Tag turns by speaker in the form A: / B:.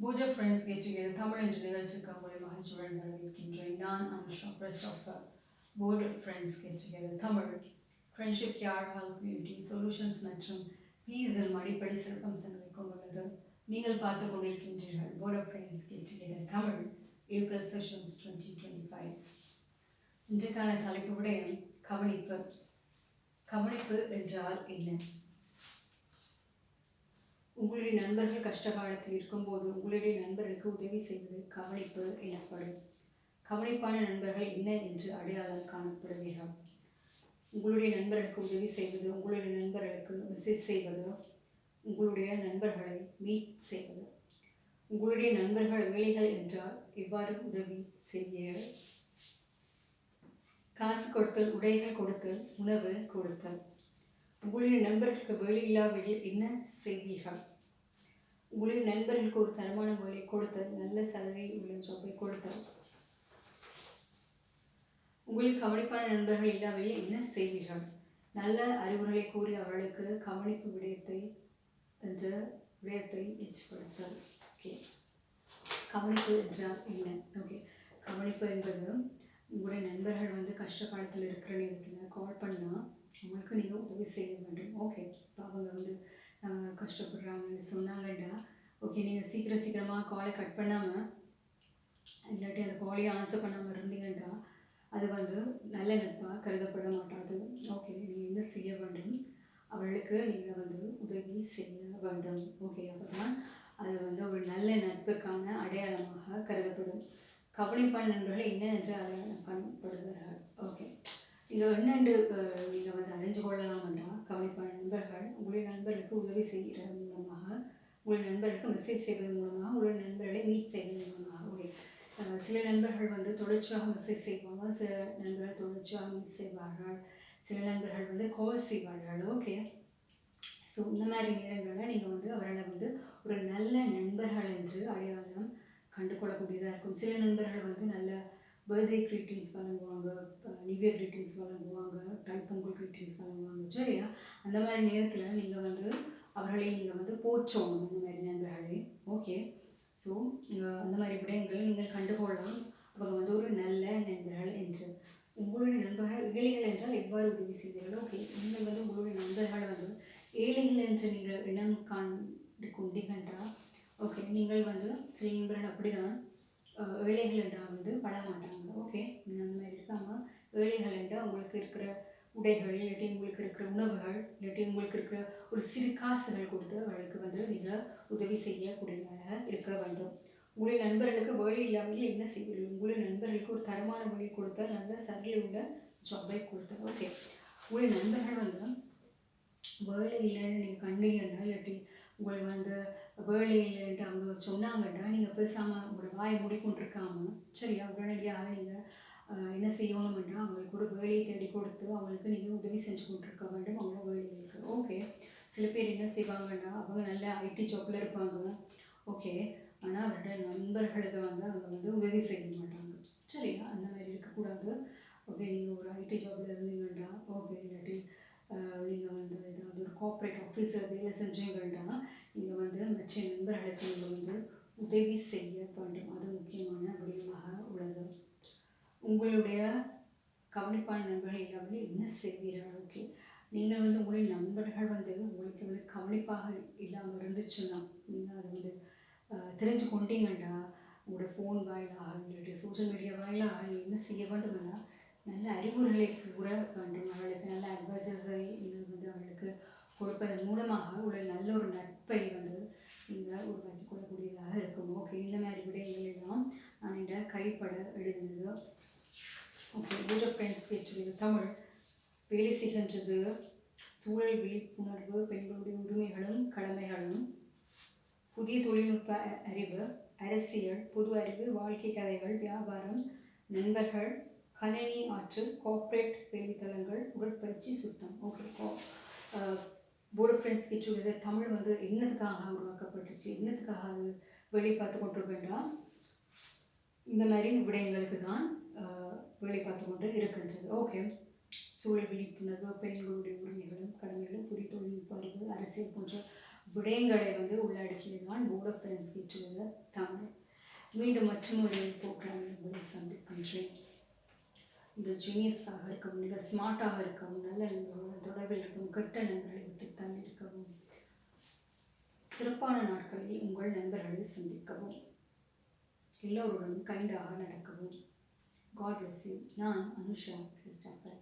A: Board of Friends get together. Tamil என்ற நிகழ்ச்சிக்கு உங்களை மகிழ்ச்சியுடன் வரவேற்கின்றேன். நான் Anusha, Best of Board of Friends get together. Tamil friendship care help beauty solutions மற்றும் பீஸ் எனும் அடிப்படை சிறப்பம்சங்களை கொண்டுள்ளது. நீங்கள் பார்த்து கொண்டிருக்கின்றீர்கள் Board of Friends get together. Tamil April sessions 2025. இன்றைக்கான தலைப்பு விடயம் கவனிப்பு. கவனிப்பு என்றால் என்ன? உங்களுடைய நண்பர்கள் கஷ்ட காலத்தில் இருக்கும்போது உங்களுடைய நண்பர்களுக்கு உதவி செய்வது கவனிப்பு எனப்படும். கவனிப்பான நண்பர்கள் என்ன என்று அடையாளம் காணப்படுவீர்கள். உங்களுடைய நண்பர்களுக்கு உதவி செய்வது, உங்களுடைய நண்பர்களுக்கு மெசேஜ் செய்வது, உங்களுடைய நண்பர்களை மீட் செய்வது. உங்களுடைய நண்பர்கள் வேலைகள் என்றால் எவ்வாறு உதவி செய்வீர்கள்? காசு கொடுத்தல், உடைகள் கொடுத்தல், உணவு கொடுத்தல். உங்களுடைய நண்பர்களுக்கு வேலை இல்லாவிடில் என்ன செய்வீர்கள்? உங்களுடைய நண்பர்களுக்கு ஒரு தரமான வேலை கொடுத்தல், நல்ல சேலரி உள்ள ஜாப்பை கொடுத்தல். உங்களுக்கு கவனிப்பான நண்பர்கள் இல்லாவிடில் என்ன செய்வீர்கள்? நல்ல அறிவுரைகளை கூறி அவர்களுக்கு கவனிப்பு விடயத்தை ஏற்படுத்தல். ஓகே, கவனிப்பு என்றால் என்ன? ஓகே, கவனிப்பு என்பது உங்களுடைய நண்பர்கள் கஷ்ட காலத்தில் இருக்கிற நேரத்தில் கால் பண்ணால் அவங்களுக்கு நீங்கள் உதவி செய்ய வேண்டும். ஓகே, இப்போ அவங்க கஷ்டப்படுறாங்கன்னு சொன்னாங்கன்னா ஓகே, நீங்கள் சீக்கிரமாக காலை கட் பண்ணாமல் இல்லாட்டி அந்த காலையை ஆன்சர் பண்ணாமல் இருந்தீங்கன்னா அது நல்ல நட்பாக கருதப்பட மாட்டாது. ஓகே, நீங்கள் என்ன செய்ய வேண்டும்? அவளுக்கு நீங்கள் உதவி செய்ய வேண்டும். ஓகே, அப்போ தான் அது ஒரு நல்ல நட்புக்கான அடையாளமாக கருதப்படும். கவனிப்பான நண்பர்கள் என்ன என்று அடையாளம் காணப்படுவார்கள். ஓகே, நீங்கள் என்னென்று நீங்கள் அறிஞ்சு கொள்ளலாம் என்றால், கவனிப்பான நண்பர்கள் உங்களுடைய நண்பர்களுக்கு உதவி செய்கிற மூலமாக, உங்களுடைய நண்பர்களுக்கு மெசேஜ் செய்வதன் மூலமாக, உங்களுடைய நண்பர்களை மீட் செய்வதன் மூலமாக. ஓகே, சில நண்பர்கள் தொடர்ச்சியாக மெசேஜ் செய்வாங்க, சில நண்பர்கள் தொடர்ச்சியாக மீட் செய்வார்கள், சில நண்பர்கள் கால் செய்வார்கள். ஓகே, ஸோ இந்த மாதிரி நேரங்களில் நீங்கள் அவர்களை ஒரு நல்ல நண்பர்கள் என்று அடையாளம் கண்டுகொள்ளக்கூடியதாக இருக்கும். சில நண்பர்கள் நல்ல birthday greetings வழங்குவாங்க, new year greetings வழங்குவாங்க, Thai Pongal greetings வழங்குவாங்க. சரியா? அந்த மாதிரி நேரத்தில் நீங்கள் அவர்களை நீங்கள் போற்றணும், இந்த மாதிரி நண்பர்களே. ஓகே, ஸோ அந்த மாதிரி விடயங்களை நீங்கள் கண்டுகொள்ளலாம். அவங்க ஒரு நல்ல நண்பர்கள் என்று. உங்களுடைய நண்பர்கள் ஏழைகள் என்றால் எவ்வாறு உதவி செய்வீர்கள்? ஓகே, நீங்கள் உங்களுடைய நண்பர்களை ஏழைகள் என்று நீங்கள் இனம் காண்டு கொண்டீங்கன்றால் ஓகே, நீங்கள் சில நண்பர்கள் அப்படி தான் ஏழைகள் என்றால் பட மாட்டாங்க. ஓகே, நீங்கள் அந்த மாதிரி இருக்காமல் ஏழைகள் என்றால் உங்களுக்கு இருக்கிற உடைகள், இல்லாட்டி உங்களுக்கு இருக்கிற உணவுகள், இல்லாட்டி உங்களுக்கு இருக்கிற ஒரு சிறு காசுகள் கொடுத்து அவர்களுக்கு நீங்கள் உதவி செய்யக்கூடியதாக இருக்க வேண்டும். உங்களுடைய நண்பர்களுக்கு வேலை இல்லாமல் என்ன செய்வீர்கள்? உங்களுடைய நண்பர்களுக்கு ஒரு தரமான வேலை கொடுத்தால், நல்ல சர்டில் உள்ள ஜாபை கொடுத்தால். ஓகே, உங்களுடைய நண்பர்கள் வேலை இல்லைன்னு நீங்கள் கண்டீங்கன்னா, இல்லாட்டி உங்களை வேலை இல்லைன்ட்டு அவங்க சொன்னாங்கன்னா, நீங்கள் பேசாமல் உங்களோட வாயை மூடிக்கொண்டிருக்காமல் சரியா உடனடியாக நீங்கள் என்ன செய்யணும்னா அவங்களுக்கு ஒரு வேலையை தேடி கொடுத்து அவங்களுக்கு நீங்கள் உதவி செஞ்சு கொண்டிருக்க வேண்டும் அவங்களோட வேலைகளுக்கு. ஓகே, சில பேர் என்ன செய்வாங்கன்னா அவங்க நல்ல ஐடி ஜாப்பில் இருப்பாங்க. ஓகே, ஆனால் அவரோட நண்பர்களுக்கு அவங்க உதவி செய்ய மாட்டாங்க. சரியா? அந்த மாதிரி இருக்கக்கூடாது. ஓகே, நீங்கள் ஒரு ஐடி ஜாப்பில் இருந்தீங்கன்னா ஓகே, இல்லாட்டி நீங்கள் ஏதாவது ஒரு கார்ப்பரேட் ஆஃபீஸில் வேலை செஞ்சீங்கன்னா நீங்கள் மற்ற நண்பர்களுக்கு நீங்கள் உதவி செய்ய வேண்டும். அது முக்கியமான விடயமாக உள்ளது. உங்களுடைய கவனிப்பான நண்பர்கள் இல்லாமல் என்ன செய்வீர்கள்? ஓகே, நீங்கள் உங்களுடைய நண்பர்கள் உங்களுக்கு கவனிப்பாக இல்லாமல் இருந்துச்சுன்னா நீங்கள் அதை தெரிஞ்சு கொண்டீங்கன்னா உங்களோட ஃபோன் வாயிலாக இல்லாட்டி சோஷியல் மீடியா வாயிலாக என்ன செய்ய வேண்டுமென்னா நல்ல அறிவுரைகளை கூற வேண்டும். அவர்களுக்கு நல்ல அட்வைசஸை நீங்கள் அவர்களுக்கு கொடுப்பதன் மூலமாக ஒரு நல்ல ஒரு நட்பை நீங்கள் உருவாக்கி கொள்ளக்கூடியதாக இருக்கும். ஓகே, இந்த மாதிரி விடயங்கள் எல்லாம் நான் இந்த கைப்பட எழுதினது. ஓகே, Board of Friends கேட்டது தமிழ் வேலை செய்கின்றது சூழல் விழிப்புணர்வு, பெண்களுடைய உரிமைகளும் கடமைகளும், புதிய தொழில்நுட்ப அறிவு, அரசியல், பொது அறிவு, வாழ்க்கை கதைகள், வியாபாரம், நண்பர்கள், கணினி ஆற்றல், கார்ப்பரேட் வேலைத்தளங்கள், உடற்பயிற்சி, சுத்தம். ஓகே, Board of Friends கேட்டது தமிழ் என்னத்துக்காக உருவாக்கப்பட்டுச்சு, என்னத்துக்காக அது வேலை பார்த்து கொண்டிருக்கின்றால் இந்த மாதிரி விடயங்களுக்கு தான் வேலை பார்த்து கொண்டு இருக்கின்றது. ஓகே, சூழல் விழிப்புணர்வு, பெண்களுடைய உரிமைகளும் கடமைகளும், புதிய தொழில்நுட்ப அறிவு, அரசியல் போன்ற விடயங்களை வந்து உள்ளடக்கியது தான் போர்ட் ஆஃப் ஃப்ரெண்ட்ஸ் கேட்டுள்ள தமிழ். மீண்டும் மற்றொரு ப்ரோக்ராமில் உங்களை சந்திக்கின்றேன். நீங்கள் ஜீனியஸாக இருக்கவும், நீங்கள் ஸ்மார்ட்டாக இருக்கவும், நல்ல நண்பர்களுடன் தொடர்பில் இருக்கவும், கெட்ட நண்பர்களை விட்டு தள்ளி இருக்கவும், சிறப்பான நாட்களில் உங்கள் நண்பர்களை சந்திக்கவும், எல்லோருடனும் கைண்டாக நடக்கவும். God bless you. நான் அனுஷா கிறிஸ்டாபர்.